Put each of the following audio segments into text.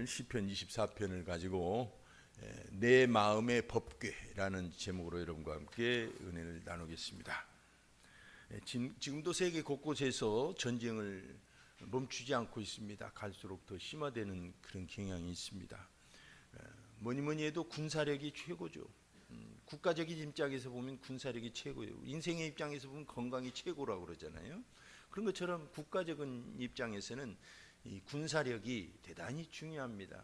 오늘 시편 24편을 가지고 내 마음의 법궤라는 제목으로 여러분과 함께 은혜를 나누겠습니다. 지금도 세계 곳곳에서 전쟁을 멈추지 않고 있습니다. 갈수록 더 심화되는 그런 경향이 있습니다. 뭐니 해도 군사력이 최고죠. 국가적인 입장에서 보면 군사력이 최고예요. 인생의 입장에서 보면 건강이 최고라고 그러잖아요. 그런 것처럼 국가적인 입장에서는 이 군사력이 대단히 중요합니다.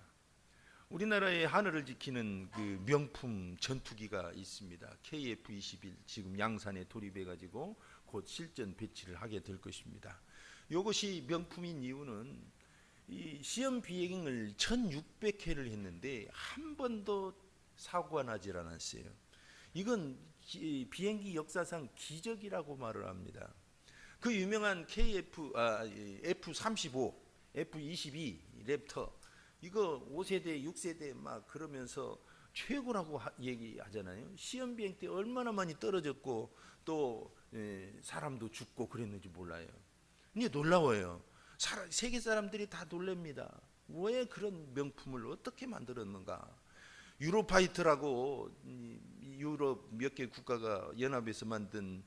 우리나라의 하늘을 지키는 그 명품 전투기가 있습니다. KF-21 지금 양산에 돌입해 가지고 곧 실전 배치를 하게 될 것입니다. 이것이 명품인 이유는 이 시험 비행을 1600회를 했는데 한 번도 사고가 나질 않았어요. 이건 비행기 역사상 기적이라고 말을 합니다. 그 유명한 F-35, F-22 랩터 이거 5세대, 6세대 막 그러면서 최고라고 얘기하잖아요. 시험 비행 때 얼마나 많이 떨어졌고 또 사람도 죽고 그랬는지 몰라요. 근데 놀라워요. 세계 사람들이 다 놀랍니다. 왜 그런 명품을 어떻게 만들었는가? 유로파이터라고 유럽 몇 개 국가가 연합해서 만든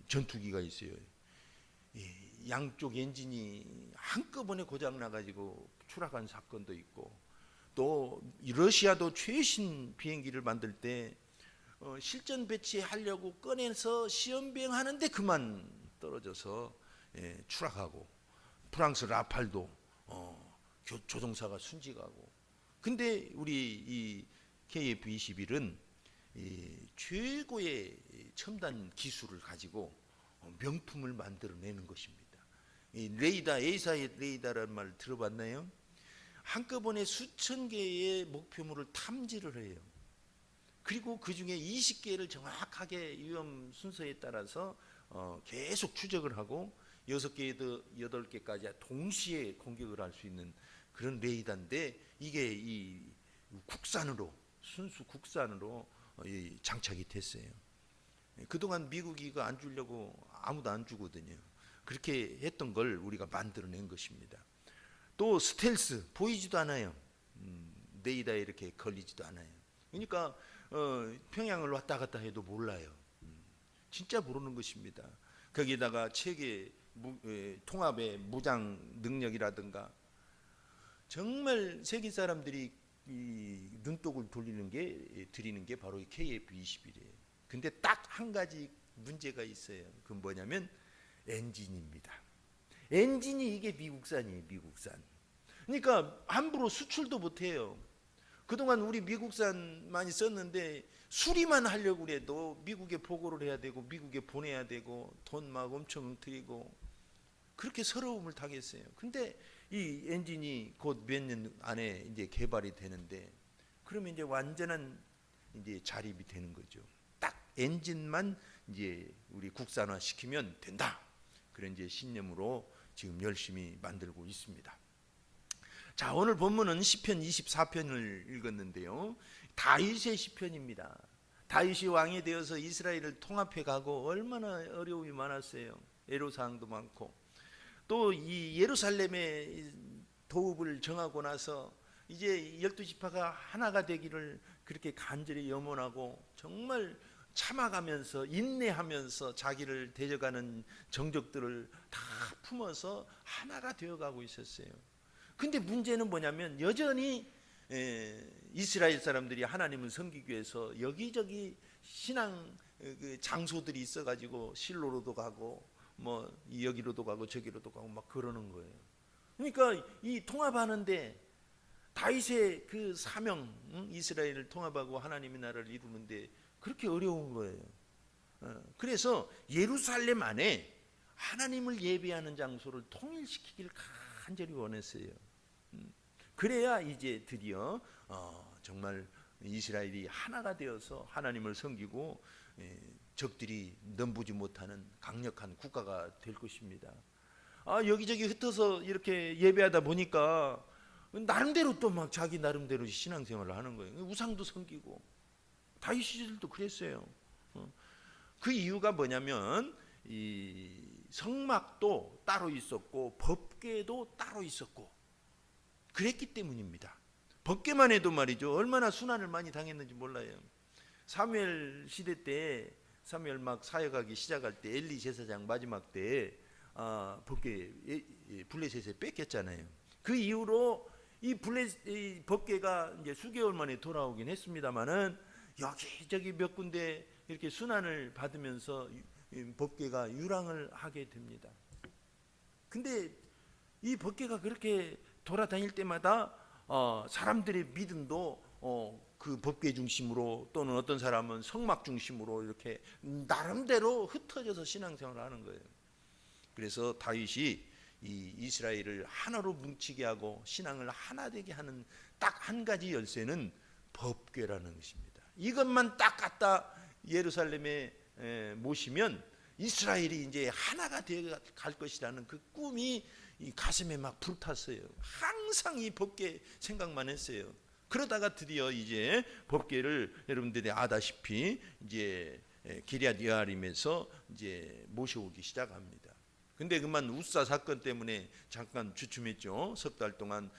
전투기가 있어요. 양쪽 엔진이 한꺼번에 고장 나가지고 추락한 사건도 있고, 또 러시아도 최신 비행기를 만들 때 실전 배치하려고 꺼내서 시험 비행하는데 그만 떨어져서 추락하고, 프랑스 라팔도 조종사가 순직하고. 근데 우리 이 KF-21은 최고의 첨단 기술을 가지고 명품을 만들어내는 것입니다. 이 레이더, A사의 레이더라는 말 들어봤나요? 한꺼번에 수천 개의 목표물을 탐지를 해요. 그리고 그 중에 20개를 정확하게 위험 순서에 따라서 계속 추적을 하고 6개에서 8개까지 동시에 공격을 할 수 있는 그런 레이더인데, 이게 이 국산으로, 순수 국산으로 장착이 됐어요. 그동안 미국이 이거 안 주려고 아무도 안 주거든요. 그렇게 했던 걸 우리가 만들어낸 것입니다. 또 스텔스, 보이지도 않아요. 레이더에 이렇게 걸리지도 않아요. 그러니까 평양을 왔다 갔다 해도 몰라요. 진짜 모르는 것입니다. 거기다가 체계 통합의 무장 능력이라든가, 정말 세계 사람들이 이 눈독을 드리는 게 바로 이 KF-21이에요. 근데 딱 한 가지 문제가 있어요. 그건 뭐냐면 엔진입니다. 엔진이 이게 미국산이에요. 미국산. 그러니까 함부로 수출도 못해요. 그동안 우리 미국산 많이 썼는데 수리만 하려고 해도 미국에 보고를 해야 되고 미국에 보내야 되고 돈 막 엄청 들이고 그렇게 서러움을 당했어요. 근데 이 엔진이 곧 몇 년 안에 이제 개발이 되는데, 그러면 이제 완전한 이제 자립이 되는 거죠. 딱 엔진만 이제 우리 국산화 시키면 된다. 그런 이제 신념으로 지금 열심히 만들고 있습니다. 자, 오늘 본문은 시편 24편을 읽었는데요. 다윗의 시편입니다. 다윗이 왕이 되어서 이스라엘을 통합해 가고 얼마나 어려움이 많았어요. 애로사항도 많고, 또 이 예루살렘의 도읍을 정하고 나서 이제 12지파가 하나가 되기를 그렇게 간절히 염원하고 정말 참아가면서 인내하면서 자기를 데려가는 정적들을 다 품어서 하나가 되어가고 있었어요. 근데 문제는 뭐냐면 여전히 이스라엘 사람들이 하나님을 섬기기 위해서 여기저기 신앙 장소들이 있어가지고 실로로도 가고 뭐 여기로도 가고 저기로도 가고 막 그러는 거예요. 그러니까 이 통합하는데 다윗의 그 사명, 이스라엘을 통합하고 하나님의 나라를 이루는데 그렇게 어려운 거예요. 그래서 예루살렘 안에 하나님을 예배하는 장소를 통일시키기를 간절히 원했어요. 그래야 이제 드디어 정말 이스라엘이 하나가 되어서 하나님을 섬기고 적들이 넘보지 못하는 강력한 국가가 될 것입니다. 여기저기 흩어서 이렇게 예배하다 보니까 나름대로 또 막 자기 나름대로 신앙생활을 하는 거예요. 우상도 섬기고. 다윗 시절도 그랬어요. 그 이유가 뭐냐면 이 성막도 따로 있었고 법궤도 따로 있었고 그랬기 때문입니다. 법궤만 해도 말이죠, 얼마나 순환을 많이 당했는지 몰라요. 사무엘 시대 때, 사무엘 막 사역하기 시작할 때, 엘리 제사장 마지막 때 법궤 블레셋에 뺏겼잖아요. 그 이후로 이 법궤가 이제 수개월 만에 돌아오긴 했습니다만은 여기저기 몇 군데 이렇게 순환을 받으면서 법궤가 유랑을 하게 됩니다. 근데 이 법궤가 그렇게 돌아다닐 때마다 사람들의 믿음도 그 법궤 중심으로, 또는 어떤 사람은 성막 중심으로 이렇게 나름대로 흩어져서 신앙생활을 하는 거예요. 그래서 다윗이 이 이스라엘을 하나로 뭉치게 하고 신앙을 하나 되게 하는 딱 한 가지 열쇠는 법궤라는 것입니다. 이것만 딱 갖다 예루살렘에 모시면 이스라엘이 이제 하나가 되어 갈 것이라는 그 꿈이 이 가슴에 막 불탔어요. 항상 이 법궤 생각만 했어요. 그러다가 드디어 이제 법궤를 여러분들이 아다시피 이제 기럇 여아림에서 이제 모셔오기 시작합니다. 근데 그만 우사 사건 때문에 잠깐 주춤했죠. 석 달 동안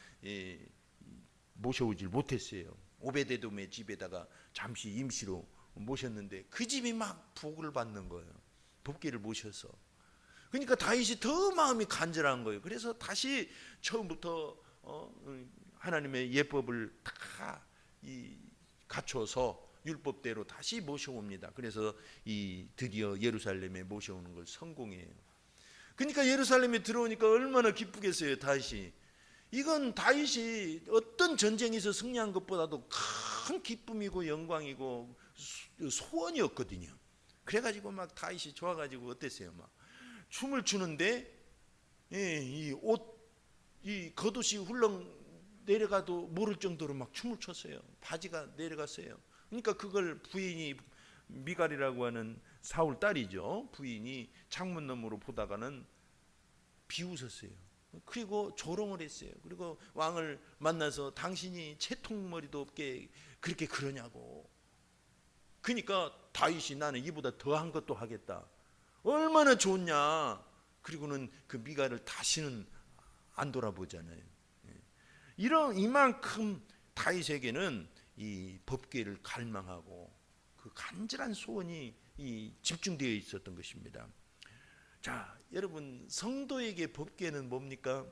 모셔오질 못했어요. 오베데돔의 집에다가 잠시 임시로 모셨는데 그 집이 막 복을 받는 거예요. 법궤를 모셔서. 그러니까 다윗이 더 마음이 간절한 거예요. 그래서 다시 처음부터 하나님의 예법을 다 갖춰서 율법대로 다시 모셔옵니다. 그래서 드디어 예루살렘에 모셔오는 걸 성공해요. 그러니까 예루살렘에 들어오니까 얼마나 기쁘겠어요, 다윗이. 이건 다윗이 어떤 전쟁에서 승리한 것보다도 큰 기쁨이고 영광이고 소원이었거든요. 그래가지고 막 다윗이 좋아가지고 어땠어요? 막 춤을 추는데 이 겉옷이 훌렁 내려가도 모를 정도로 막 춤을 췄어요. 바지가 내려갔어요. 그러니까 그걸 부인이, 미갈이라고 하는 사울 딸이죠, 부인이 창문 너머로 보다가는 비웃었어요. 그리고 조롱을 했어요. 그리고 왕을 만나서 당신이 채통머리도 없게 그렇게 그러냐고. 그러니까 다윗이 나는 이보다 더한 것도 하겠다. 얼마나 좋냐. 그리고는 그 미갈을 다시는 안 돌아보잖아요. 이만큼 다윗에게는 이 법궤를 갈망하고 그 간절한 소원이 집중되어 있었던 것입니다. 자, 여러분, 성도에게 법궤는 뭡니까?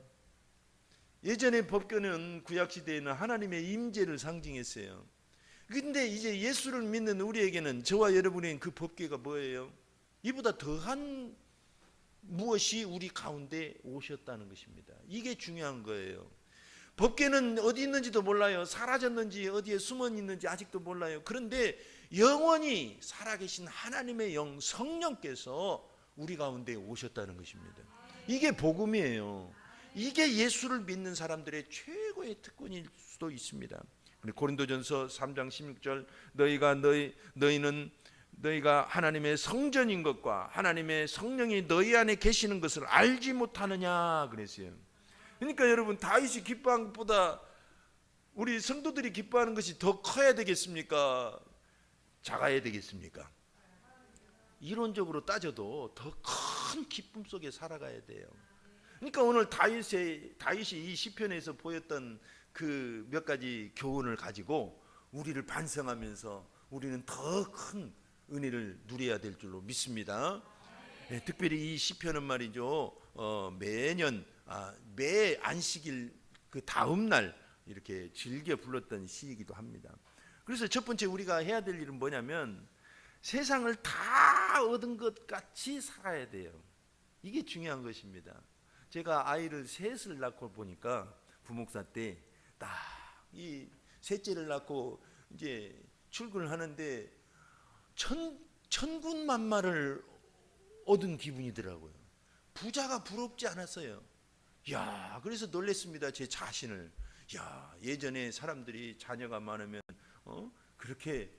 예전에 법궤는 구약시대에는 하나님의 임재를 상징했어요. 근데 이제 예수를 믿는 우리에게는, 저와 여러분에게는 그 법궤가 뭐예요? 이보다 더한 무엇이 우리 가운데 오셨다는 것입니다. 이게 중요한 거예요. 법궤는 어디 있는지도 몰라요. 사라졌는지 어디에 숨어 있는지 아직도 몰라요. 그런데 영원히 살아계신 하나님의 영 성령께서 우리 가운데 오셨다는 것입니다. 이게 복음이에요. 이게 예수를 믿는 사람들의 최고의 특권일 수도 있습니다. 고린도전서 3장 16절, 너희가 하나님의 성전인 것과 하나님의 성령이 너희 안에 계시는 것을 알지 못하느냐 그랬어요. 그러니까 여러분, 다윗이 기뻐한 것보다 우리 성도들이 기뻐하는 것이 더 커야 되겠습니까? 작아야 되겠습니까? 이론적으로 따져도 더 큰 기쁨 속에 살아가야 돼요. 그러니까 오늘 다윗이 이 시편에서 보였던 그 몇 가지 교훈을 가지고 우리를 반성하면서 우리는 더 큰 은혜를 누려야 될 줄로 믿습니다. 네, 특별히 이 시편은 말이죠, 매년 매 안식일 그 다음 날 이렇게 즐겨 불렀던 시이기도 합니다. 그래서 첫 번째 우리가 해야 될 일은 뭐냐면 세상을 다 얻은 것 같이 살아야 돼요. 이게 중요한 것입니다. 제가 아이를 셋을 낳고 보니까 부목사 때 딱 이 셋째를 낳고 이제 출근을 하는데 천군만마를 얻은 기분이더라고요. 부자가 부럽지 않았어요. 야, 그래서 놀랬습니다. 제 자신을. 야, 예전에 사람들이 자녀가 많으면 그렇게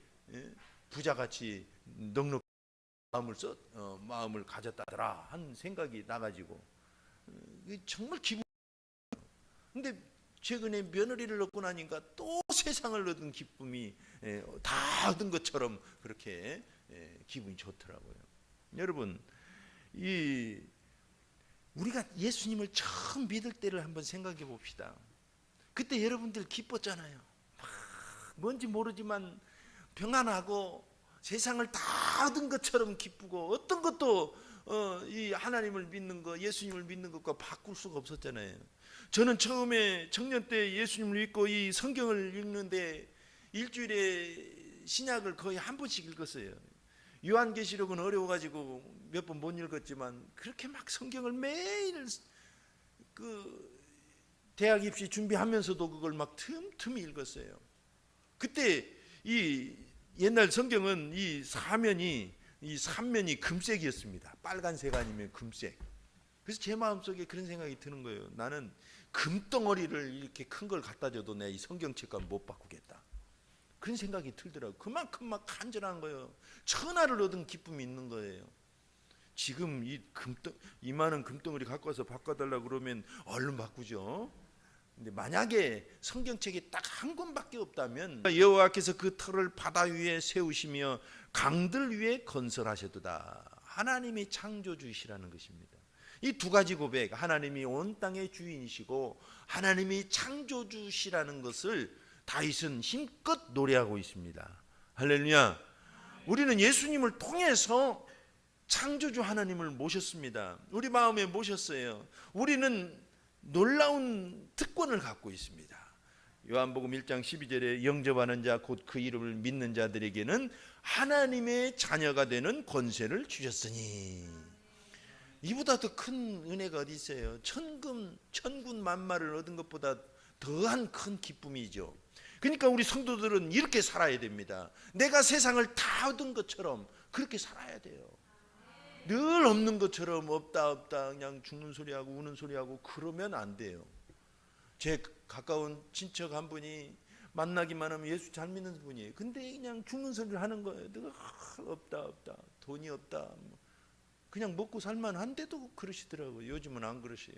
부자같이 넉넉 마음을 가졌다더라 한 생각이 나가지고 정말 기분. 근데 최근에 며느리를 얻고 나니까 또 세상을 얻은 기쁨이 다 얻은 것처럼 그렇게 기분이 좋더라고요. 여러분, 우리가 예수님을 처음 믿을 때를 한번 생각해 봅시다. 그때 여러분들 기뻤잖아요. 막 뭔지 모르지만 평안하고 세상을 다 얻은 것처럼 기쁘고, 어떤 것도 이 하나님을 믿는 거, 예수님을 믿는 것과 바꿀 수가 없었잖아요. 저는 처음에 청년 때 예수님을 믿고 이 성경을 읽는데 일주일에 신약을 거의 한 번씩 읽었어요. 요한계시록은 어려워가지고 몇 번 못 읽었지만, 그렇게 막 성경을 매일 그 대학 입시 준비하면서도 그걸 막 틈틈이 읽었어요. 그때 이 옛날 성경은 이 삼면이 금색이었습니다. 빨간색 아니면 금색. 그래서 제 마음속에 그런 생각이 드는 거예요. 나는 금덩어리를 이렇게 큰 걸 갖다 줘도 내가 이 성경책과 못 바꾸겠다. 그런 생각이 들더라고요. 그만큼 막 간절한 거예요. 천하를 얻은 기쁨이 있는 거예요. 지금 이 많은 금덩어리 갖고 와서 바꿔달라고 그러면 얼른 바꾸죠. 근데 만약에 성경책이 딱 한 권밖에 없다면, 여호와께서 그 터를 바다 위에 세우시며 강들 위에 건설하셨도다. 하나님이 창조주시라는 것입니다. 이 두 가지 고백, 하나님이 온 땅의 주인이시고 하나님이 창조주시라는 것을 다윗은 힘껏 노래하고 있습니다. 할렐루야. 우리는 예수님을 통해서 창조주 하나님을 모셨습니다. 우리 마음에 모셨어요. 우리는 놀라운 특권을 갖고 있습니다. 요한복음 1장 12절에 영접하는 자 곧 그 이름을 믿는 자들에게는 하나님의 자녀가 되는 권세를 주셨으니. 이보다 더 큰 은혜가 어디 있어요? 천군 만마를 얻은 것보다 더한 큰 기쁨이죠. 그러니까 우리 성도들은 이렇게 살아야 됩니다. 내가 세상을 다 얻은 것처럼 그렇게 살아야 돼요. 늘 없는 것처럼 없다 그냥 죽는 소리하고 우는 소리하고 그러면 안 돼요. 제 가까운 친척 한 분이 만나기만 하면 예수 잘 믿는 분이에요. 근데 그냥 죽는 소리를 하는 거예요. 내가 없다 돈이 없다, 그냥 먹고 살만한데도 그러시더라고요. 요즘은 안 그러셔요.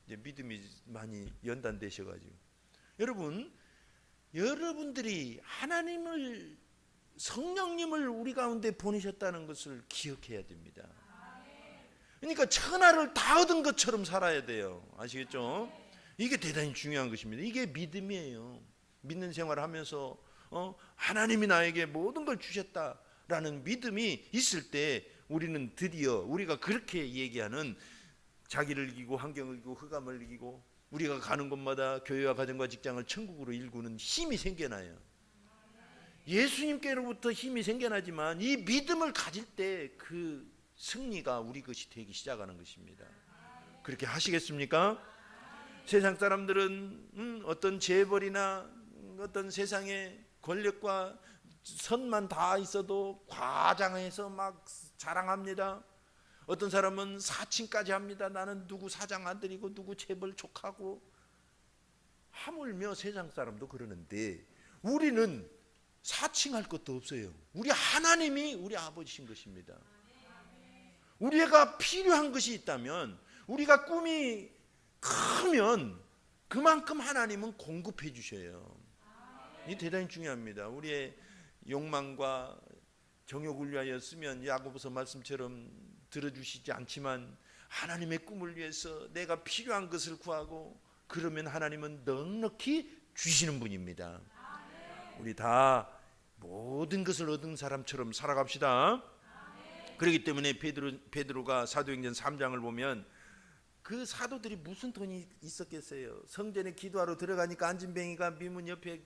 이제 믿음이 많이 연단되셔가지고. 여러분들이 하나님을, 성령님을 우리 가운데 보내셨다는 것을 기억해야 됩니다. 그러니까 천하를 다 얻은 것처럼 살아야 돼요. 아시겠죠? 이게 대단히 중요한 것입니다. 이게 믿음이에요. 믿는 생활을 하면서 하나님이 나에게 모든 걸 주셨다라는 믿음이 있을 때 우리는 드디어 우리가 그렇게 얘기하는 자기를 이기고 환경을 이기고 흑암을 이기고 우리가 가는 곳마다 교회와 가정과 직장을 천국으로 일구는 힘이 생겨나요. 예수님께로부터 힘이 생겨나지만 이 믿음을 가질 때 그 승리가 우리 것이 되기 시작하는 것입니다. 그렇게 하시겠습니까? 세상 사람들은 어떤 재벌이나 어떤 세상의 권력과 선만 다 있어도 과장해서 막 자랑합니다. 어떤 사람은 사칭까지 합니다. 나는 누구 사장 아들이고 누구 재벌 족하고. 하물며 세상 사람도 그러는데 우리는 사칭할 것도 없어요. 우리 하나님이 우리 아버지신 것입니다. 우리가 필요한 것이 있다면, 우리가 꿈이 크면 그만큼 하나님은 공급해 주셔요. 이 대단히 중요합니다. 우리의 욕망과 정욕을 위하여 쓰면 야고보서 말씀처럼 들어주시지 않지만, 하나님의 꿈을 위해서 내가 필요한 것을 구하고 그러면 하나님은 넉넉히 주시는 분입니다. 우리 다 모든 것을 얻은 사람처럼 살아갑시다. 그렇기 때문에 베드로가 사도행전 3장을 보면 그 사도들이 무슨 돈이 있었겠어요. 성전에 기도하러 들어가니까 안진뱅이가 미문 옆에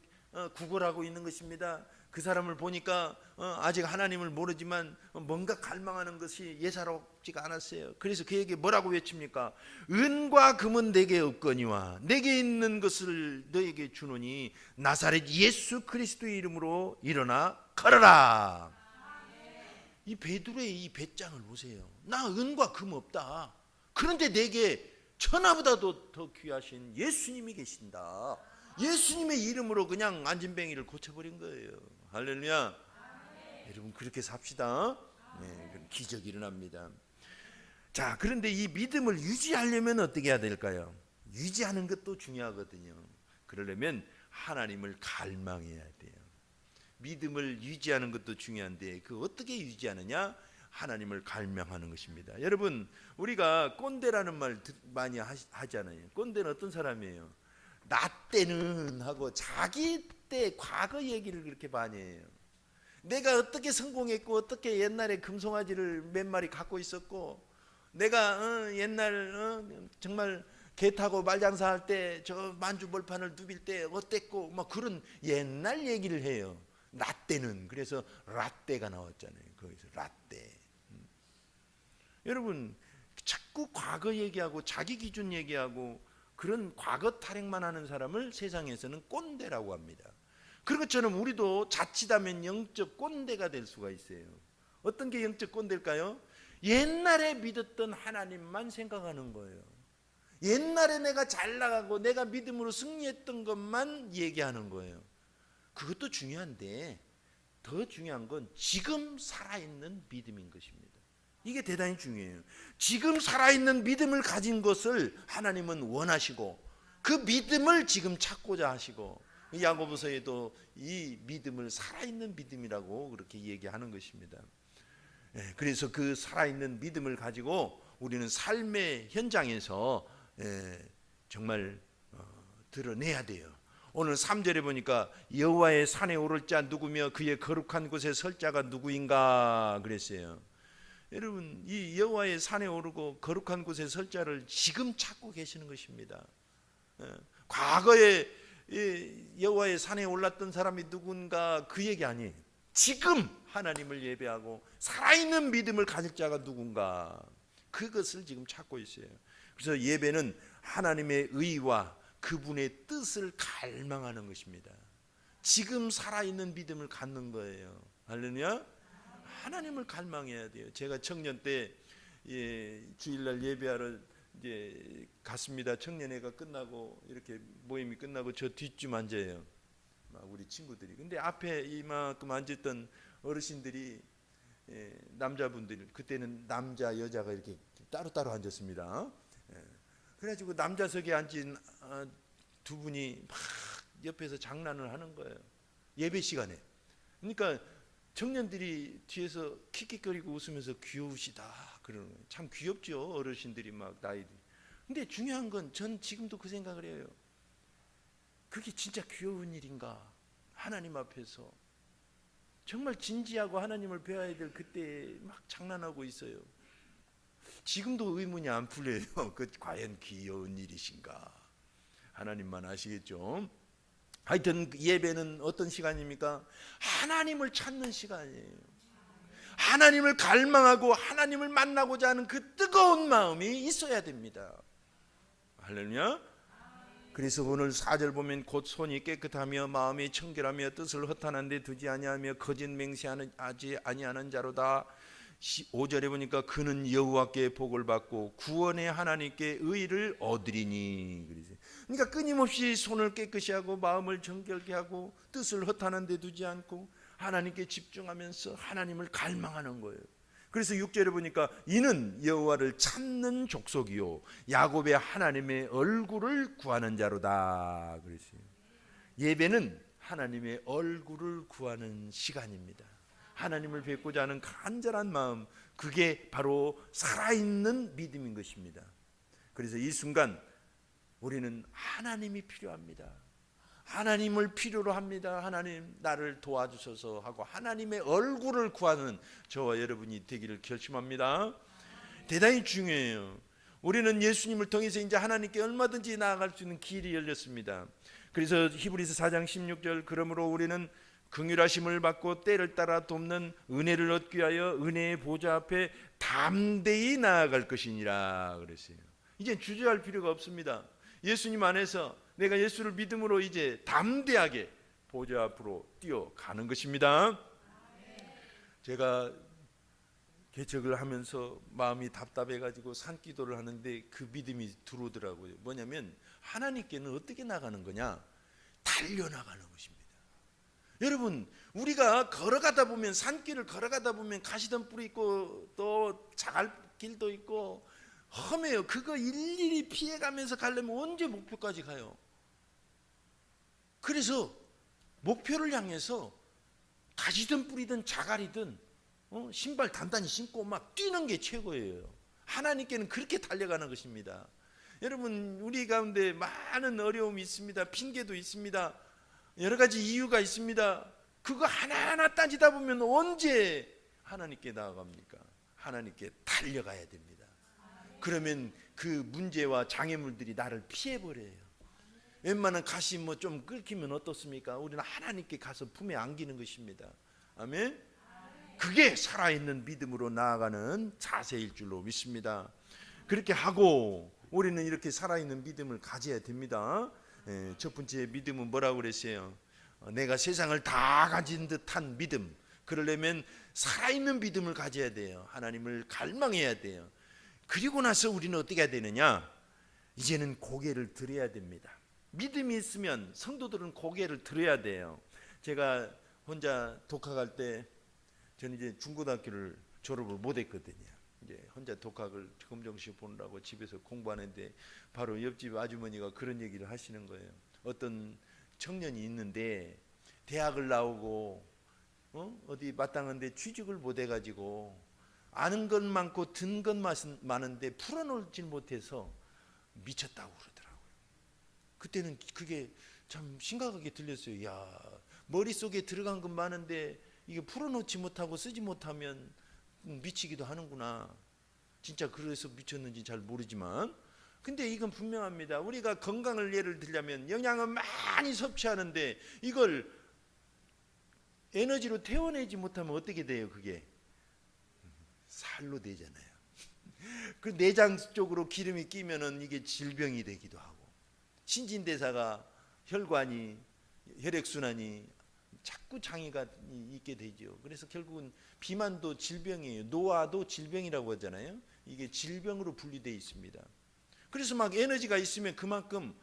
구걸하고 있는 것입니다. 그 사람을 보니까 아직 하나님을 모르지만 뭔가 갈망하는 것이 예사롭지가 않았어요. 그래서 그에게 뭐라고 외칩니까? 은과 금은 내게 없거니와 내게 있는 것을 너에게 주노니 나사렛 예수 그리스도의 이름으로 일어나 걸어라. 이 베드로의 이 배짱을 보세요. 나 은과 금 없다. 그런데 내게 천하보다도 더 귀하신 예수님이 계신다. 예수님의 이름으로 그냥 안진뱅이를 고쳐버린 거예요. 할렐루야. 여러분 그렇게 삽시다. 네, 기적이 일어납니다. 자, 그런데 이 믿음을 유지하려면 어떻게 해야 될까요? 유지하는 것도 중요하거든요. 그러려면 하나님을 갈망해야 돼요. 믿음을 유지하는 것도 중요한데 그 어떻게 유지하느냐? 하나님을 갈망하는 것입니다. 여러분 우리가 꼰대라는 말 많이 하잖아요. 꼰대는 어떤 사람이에요? 나 때는 하고 자기 때 과거 얘기를 그렇게 많이 해요. 내가 어떻게 성공했고 어떻게 옛날에 금송아지를 몇 마리 갖고 있었고 내가 옛날 정말 개 타고 말장사할 때 저 만주벌판을 누빌 때 어땠고 막 그런 옛날 얘기를 해요. 나 때는. 그래서 라떼가 나왔잖아요. 거기서 라떼. 여러분 자꾸 과거 얘기하고 자기 기준 얘기하고 그런 과거 타령만 하는 사람을 세상에서는 꼰대라고 합니다. 그런 것처럼 우리도 자칫하면 영적 꼰대가 될 수가 있어요. 어떤 게 영적 꼰대일까요? 옛날에 믿었던 하나님만 생각하는 거예요. 옛날에 내가 잘 나가고 내가 믿음으로 승리했던 것만 얘기하는 거예요. 그것도 중요한데 더 중요한 건 지금 살아있는 믿음인 것입니다. 이게 대단히 중요해요. 지금 살아있는 믿음을 가진 것을 하나님은 원하시고 그 믿음을 지금 찾고자 하시고 야고보서에도 이 믿음을 살아있는 믿음이라고 그렇게 얘기하는 것입니다. 그래서 그 살아있는 믿음을 가지고 우리는 삶의 현장에서 정말 드러내야 돼요. 오늘 3절에 보니까 여호와의 산에 오를 자 누구며 그의 거룩한 곳에 설 자가 누구인가 그랬어요. 여러분 이 여호와의 산에 오르고 거룩한 곳에 설 자를 지금 찾고 계시는 것입니다. 과거에 여호와의 산에 올랐던 사람이 누군가 그 얘기 아니에요. 지금 하나님을 예배하고 살아있는 믿음을 가질 자가 누군가 그것을 지금 찾고 있어요. 그래서 예배는 하나님의 의와 그분의 뜻을 갈망하는 것입니다. 지금 살아있는 믿음을 갖는 거예요. 할렐루야. 하나님을 갈망해야 돼요. 제가 청년 때 주일날 예배하러 이제 갔습니다. 청년회가 끝나고 이렇게 모임이 끝나고 저 뒷쯤 앉아요. 막 우리 친구들이. 근데 앞에 이만큼 앉았던 어르신들이 남자분들 그때는 남자 여자가 이렇게 따로따로 앉았습니다. 그래가지고 남자석에 앉은 두 분이 막 옆에서 장난을 하는 거예요. 예배 시간에. 그러니까 청년들이 뒤에서 킥킥거리고 웃으면서 귀여우시다 그러는 거예요. 참 귀엽죠. 어르신들이 막 나이들. 근데 중요한 건 전 지금도 그 생각을 해요. 그게 진짜 귀여운 일인가? 하나님 앞에서 정말 진지하고 하나님을 배워야 될 그때 막 장난하고 있어요. 지금도 의문이 안 풀려요. 그 과연 귀여운 일이신가? 하나님만 아시겠죠? 하여튼 예배는 어떤 시간입니까? 하나님을 찾는 시간이에요. 하나님을 갈망하고 하나님을 만나고자 하는 그 뜨거운 마음이 있어야 됩니다. 할렐루야. 그래서 오늘 4절 보면 곧 손이 깨끗하며 마음이 청결하며 뜻을 허탄한 데 두지 아니하며 거짓 맹세하지 아니하는 자로다. 5절에 보니까 그는 여호와께 복을 받고 구원의 하나님께 의를 얻으리니. 그러니까 끊임없이 손을 깨끗이 하고 마음을 정결케 하고 뜻을 허탄한 데 두지 않고 하나님께 집중하면서 하나님을 갈망하는 거예요. 그래서 6절에 보니까 이는 여호와를 찾는 족속이요 야곱의 하나님의 얼굴을 구하는 자로다 그랬어요. 예배는 하나님의 얼굴을 구하는 시간입니다. 하나님을 뵙고자 하는 간절한 마음, 그게 바로 살아있는 믿음인 것입니다. 그래서 이 순간 우리는 하나님이 필요합니다. 하나님을 필요로 합니다. 하나님 나를 도와주셔서 하고 하나님의 얼굴을 구하는 저와 여러분이 되기를 결심합니다. 대단히 중요해요. 우리는 예수님을 통해서 이제 하나님께 얼마든지 나아갈 수 있는 길이 열렸습니다. 그래서 히브리서 4장 16절 그러므로 우리는 긍휼하심을 받고 때를 따라 돕는 은혜를 얻기 위하여 은혜의 보좌 앞에 담대히 나아갈 것이니라 그랬어요. 이제 주저할 필요가 없습니다. 예수님 안에서 내가 예수를 믿음으로 이제 담대하게 보좌 앞으로 뛰어가는 것입니다. 제가 개척을 하면서 마음이 답답해가지고 산기도를 하는데 그 믿음이 들어오더라고요. 뭐냐면 하나님께는 어떻게 나가는 거냐? 달려나가는 것입니다. 여러분 우리가 걸어가다 보면 산길을 걸어가다 보면 가시덤불이 있고 또 자갈길도 있고 험해요. 그거 일일이 피해가면서 가려면 언제 목표까지 가요? 그래서 목표를 향해서 가시덤불이든 자갈이든 신발 단단히 신고 막 뛰는 게 최고예요. 하나님께는 그렇게 달려가는 것입니다. 여러분, 우리 가운데 많은 어려움이 있습니다. 핑계도 있습니다. 여러 가지 이유가 있습니다. 그거 하나하나 따지다 보면 언제 하나님께 나아갑니까? 하나님께 달려가야 됩니다. 그러면 그 문제와 장애물들이 나를 피해버려요. 웬만한 가시 뭐 좀 끓이면 어떻습니까? 우리는 하나님께 가서 품에 안기는 것입니다. 아멘. 그게 살아있는 믿음으로 나아가는 자세일 줄로 믿습니다. 그렇게 하고 우리는 이렇게 살아있는 믿음을 가져야 됩니다. 첫 번째 믿음은 뭐라고 그랬어요? 내가 세상을 다 가진 듯한 믿음. 그러려면 살아있는 믿음을 가져야 돼요. 하나님을 갈망해야 돼요. 그리고 나서 우리는 어떻게 해야 되느냐? 이제는 고개를 들어야 됩니다. 믿음이 있으면 성도들은 고개를 들어야 돼요. 제가 혼자 독학할 때 저는 이제 중고등학교를 졸업을 못했거든요. 이제 혼자 독학을 검정시험 보느라고 집에서 공부하는데 바로 옆집 아주머니가 그런 얘기를 하시는 거예요. 어떤 청년이 있는데 대학을 나오고 어디 마땅한데 취직을 못해가지고 아는 것 많고 든 것 많은데 풀어놓질 못해서 미쳤다고 그러더라고요. 그때는 그게 참 심각하게 들렸어요. 야, 머릿속에 들어간 건 많은데 이게 풀어놓지 못하고 쓰지 못하면 미치기도 하는구나. 진짜 그래서 미쳤는지 잘 모르지만, 근데 이건 분명합니다. 우리가 건강을 예를 들자면 영양을 많이 섭취하는데 이걸 에너지로 태워내지 못하면 어떻게 돼요? 그게 살로 되잖아요. 그 내장 쪽으로 기름이 끼면은 이게 질병이 되기도 하고, 신진대사가 혈관이 혈액순환이 자꾸 장애가 있게 되죠. 그래서 결국은 비만도 질병이에요. 노화도 질병이라고 하잖아요. 이게 질병으로 분리되어 있습니다. 그래서 막 에너지가 있으면 그만큼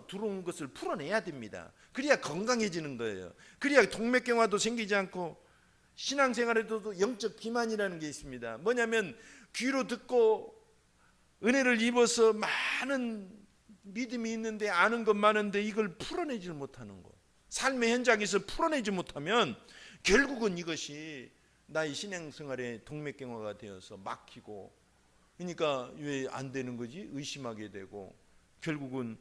들어온 것을 풀어내야 됩니다. 그래야 건강해지는 거예요. 그래야 동맥경화도 생기지 않고, 신앙생활에도 영적 비만이라는 게 있습니다. 뭐냐면 귀로 듣고 은혜를 입어서 많은 믿음이 있는데 아는 것 많은데 이걸 풀어내지 못하는 거. 삶의 현장에서 풀어내지 못하면 결국은 이것이 나의 신앙생활에 동맥경화가 되어서 막히고, 그러니까 왜 안 되는 거지? 의심하게 되고 결국은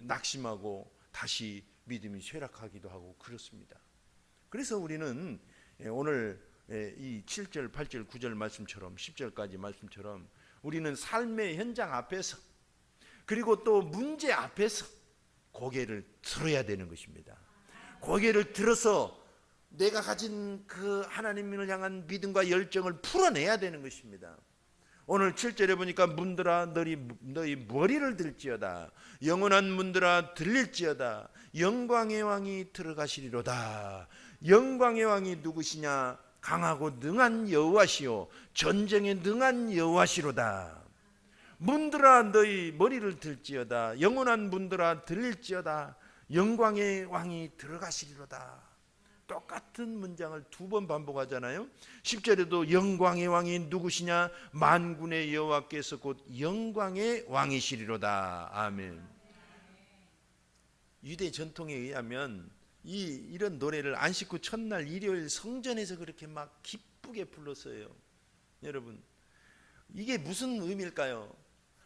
낙심하고 다시 믿음이 쇠락하기도 하고 그렇습니다. 그래서 우리는 오늘 이 7절, 8절, 9절 말씀처럼 10절까지 말씀처럼 우리는 삶의 현장 앞에서 그리고 또 문제 앞에서 고개를 들어야 되는 것입니다. 고개를 들어서 내가 가진 그 하나님을 향한 믿음과 열정을 풀어내야 되는 것입니다. 오늘 7절에 보니까 문들아 너희 머리를 들지어다. 영원한 문들아 들릴지어다. 영광의 왕이 들어가시리로다. 영광의 왕이 누구시냐? 강하고 능한 여호와시요 전쟁에 능한 여호와시로다. 문들아 너희 머리를 들지어다. 영원한 문들아 들릴지어다. 영광의 왕이 들어가시리로다. 똑같은 문장을 두 번 반복하잖아요. 10절에도 영광의 왕이 누구시냐? 만군의 여호와께서 곧 영광의 왕이시리로다. 아멘. 유대 전통에 의하면 이런 노래를 안식 후 첫날 일요일 성전에서 그렇게 막 기쁘게 불렀어요. 여러분, 이게 무슨 의미일까요?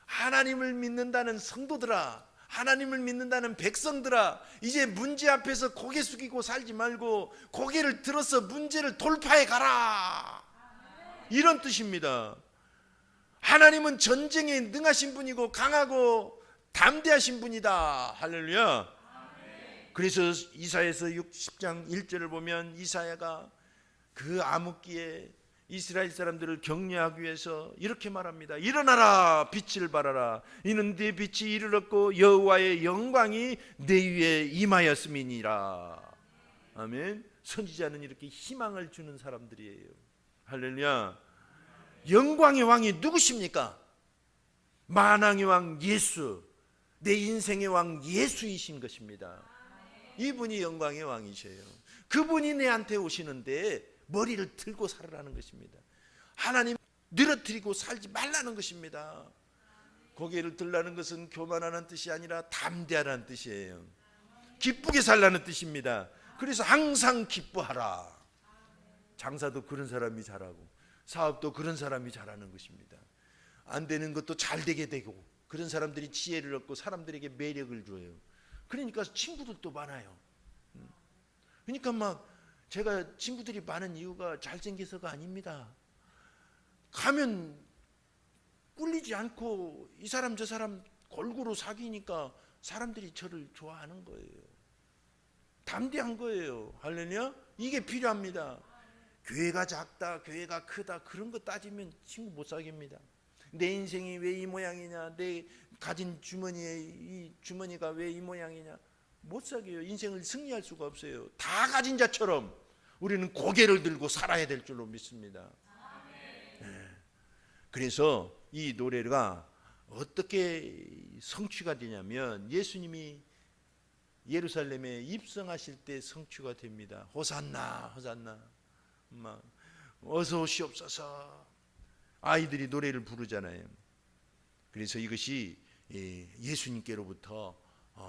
하나님을 믿는다는 성도들아, 하나님을 믿는다는 백성들아, 이제 문제 앞에서 고개 숙이고 살지 말고 고개를 들어서 문제를 돌파해 가라, 이런 뜻입니다. 하나님은 전쟁에 능하신 분이고 강하고 담대하신 분이다. 할렐루야. 그래서 이사야서 60장 1절을 보면 이사야가 그 암흑기에 이스라엘 사람들을 격려하기 위해서 이렇게 말합니다. 일어나라, 빛을 발하라. 이는 네 빛이 이르렀고 여호와의 영광이 내 위에 임하였음이니라. 아멘. 선지자는 이렇게 희망을 주는 사람들이에요. 할렐루야. 영광의 왕이 누구십니까? 만왕의 왕 예수, 내 인생의 왕 예수이신 것입니다. 이분이 영광의 왕이셔요. 그분이 내한테 오시는데 머리를 들고 살아라는 것입니다. 하나님 늘어뜨리고 살지 말라는 것입니다. 고개를 들라는 것은 교만하는 뜻이 아니라 담대하라는 뜻이에요. 기쁘게 살라는 뜻입니다. 그래서 항상 기뻐하라. 장사도 그런 사람이 잘하고 사업도 그런 사람이 잘하는 것입니다. 안 되는 것도 잘 되게 되고 그런 사람들이 지혜를 얻고 사람들에게 매력을 줘요. 그러니까 친구들도 많아요. 그러니까 막 제가 친구들이 많은 이유가 잘생겨서가 아닙니다. 가면 꿀리지 않고 이 사람 저 사람 골고루 사귀니까 사람들이 저를 좋아하는 거예요. 담대한 거예요. 할렐루야. 이게 필요합니다. 교회가 작다 교회가 크다 그런 거 따지면 친구 못 사깁니다. 내 인생이 왜 이 모양이냐, 내 가진 주머니에 이 주머니가 왜 이 모양이냐, 못 사귀어요. 인생을 승리할 수가 없어요. 다 가진 자처럼 우리는 고개를 들고 살아야 될 줄로 믿습니다. 네. 그래서 이 노래가 어떻게 성취가 되냐면 예수님이 예루살렘에 입성하실 때 성취가 됩니다. 호산나 호산나 막 어서 오시옵소서 아이들이 노래를 부르잖아요. 그래서 이것이 예수님께로부터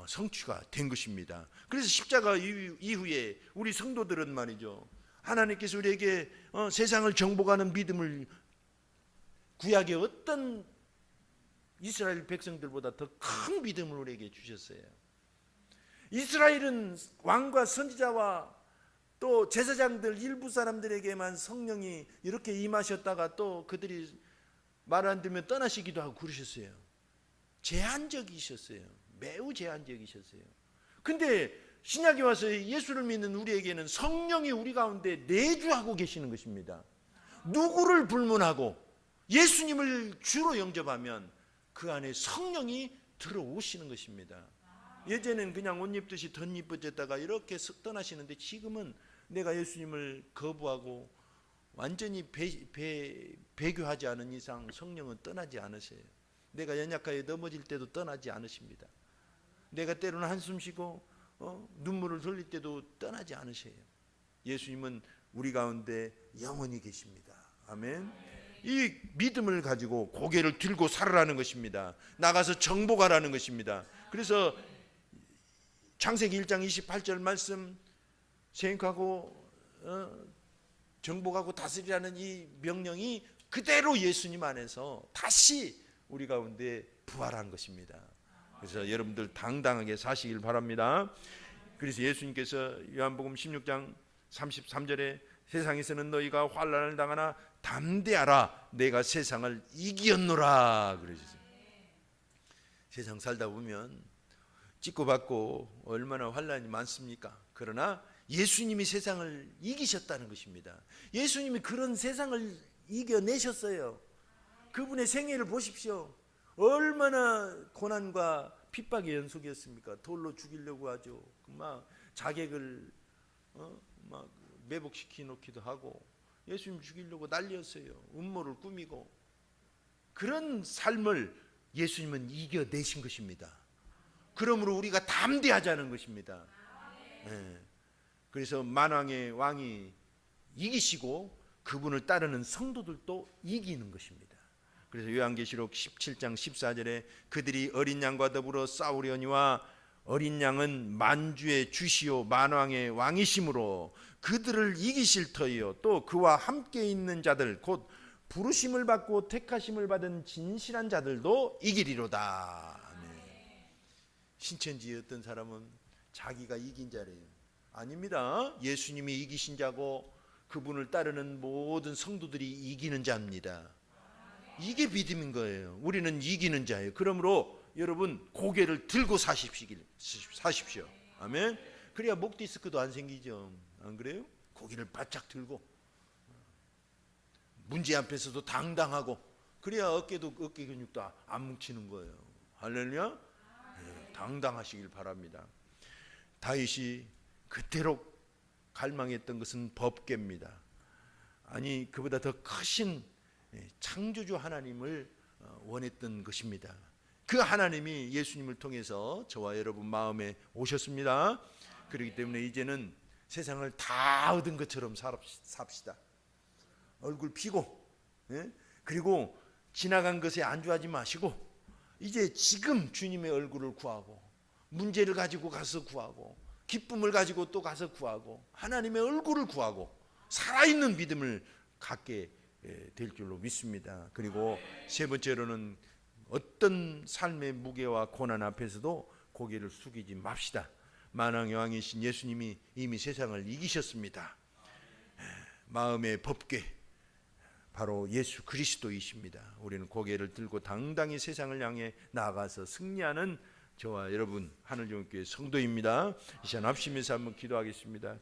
성취가 된 것입니다. 그래서 십자가 이후에 우리 성도들은 말이죠, 하나님께서 우리에게 세상을 정복하는 믿음을 구약의 어떤 이스라엘 백성들보다 더 큰 믿음을 우리에게 주셨어요. 이스라엘은 왕과 선지자와 또 제사장들 일부 사람들에게만 성령이 이렇게 임하셨다가 또 그들이 말 안 들으면 떠나시기도 하고 그러셨어요. 제한적이셨어요. 매우 제한적이셨어요. 근데 신약에 와서 예수를 믿는 우리에게는 성령이 우리 가운데 내주하고 계시는 것입니다. 누구를 불문하고 예수님을 주로 영접하면 그 안에 성령이 들어오시는 것입니다. 예전에는 그냥 옷 입듯이 덧입어졌다가 이렇게 떠나시는데 지금은 내가 예수님을 거부하고 완전히 배교하지 않은 이상 성령은 떠나지 않으세요. 내가 연약하게 넘어질 때도 떠나지 않으십니다. 내가 때로는 한숨 쉬고 눈물을 흘릴 때도 떠나지 않으세요. 예수님은 우리 가운데 영원히 계십니다. 아멘. 이 믿음을 가지고 고개를 들고 살아라는 것입니다. 나가서 정복하라는 것입니다. 그래서 창세기 1장 28절 말씀, 생육하고 정복하고 다스리라는 이 명령이 그대로 예수님 안에서 다시 우리 가운데 부활한 것입니다. 그래서 여러분들 당당하게 사시길 바랍니다. 그래서 예수님께서 요한복음 16장 33절에 세상에서는 너희가 환난을 당하나 담대하라 내가 세상을 이기었노라 그러셨어요. 세상 살다 보면 찍고 받고 얼마나 환난이 많습니까? 그러나 예수님이 세상을 이기셨다는 것입니다. 예수님이 그런 세상을 이겨내셨어요. 그분의 생애를 보십시오. 얼마나 고난과 핍박의 연속이었습니까? 돌로 죽이려고 하죠. 막 자객을 막 매복시켜 놓기도 하고 예수님 죽이려고 난리였어요. 음모를 꾸미고. 그런 삶을 예수님은 이겨내신 것입니다. 그러므로 우리가 담대하자는 것입니다. 네. 그래서 만왕의 왕이 이기시고 그분을 따르는 성도들도 이기는 것입니다. 그래서 요한계시록 17장 14절에 그들이 어린 양과 더불어 싸우려니와 어린 양은 만주의 주시오 만왕의 왕이심으로 그들을 이기실 터이요 또 그와 함께 있는 자들 곧 부르심을 받고 택하심을 받은 진실한 자들도 이기리로다. 네. 신천지의 어떤 사람은 자기가 이긴 자래요. 아닙니다. 예수님이 이기신 자고 그분을 따르는 모든 성도들이 이기는 자입니다. 이게 믿음인 거예요. 우리는 이기는 자예요. 그러므로 여러분 고개를 들고 사십시오. 아멘. 그래야 목 디스크도 안 생기죠. 안 그래요? 고개를 바짝 들고 문제 앞에서도 당당하고 그래야 어깨 근육도 안 뭉치는 거예요. 할렐루야. 네, 당당하시길 바랍니다. 다윗이 그대로 갈망했던 것은 법궤입니다. 아니 그보다 더 크신 창조주 하나님을 원했던 것입니다. 그 하나님이 예수님을 통해서 저와 여러분 마음에 오셨습니다. 그렇기 때문에 이제는 세상을 다 얻은 것처럼 삽시다. 얼굴 피고 그리고 지나간 것에 안주하지 마시고 이제 지금 주님의 얼굴을 구하고 문제를 가지고 가서 구하고 기쁨을 가지고 또 가서 구하고 하나님의 얼굴을 구하고 살아있는 믿음을 갖게 될 줄로 믿습니다. 그리고 세 번째로는 어떤 삶의 무게와 고난 앞에서도 고개를 숙이지 맙시다. 만왕의 왕이신 예수님이 이미 세상을 이기셨습니다. 마음의 법궤 바로 예수 그리스도이십니다. 우리는 고개를 들고 당당히 세상을 향해 나아가서 승리하는 저와 여러분 하늘정교회 성도입니다. 이 시간 합심해서 한번 기도하겠습니다.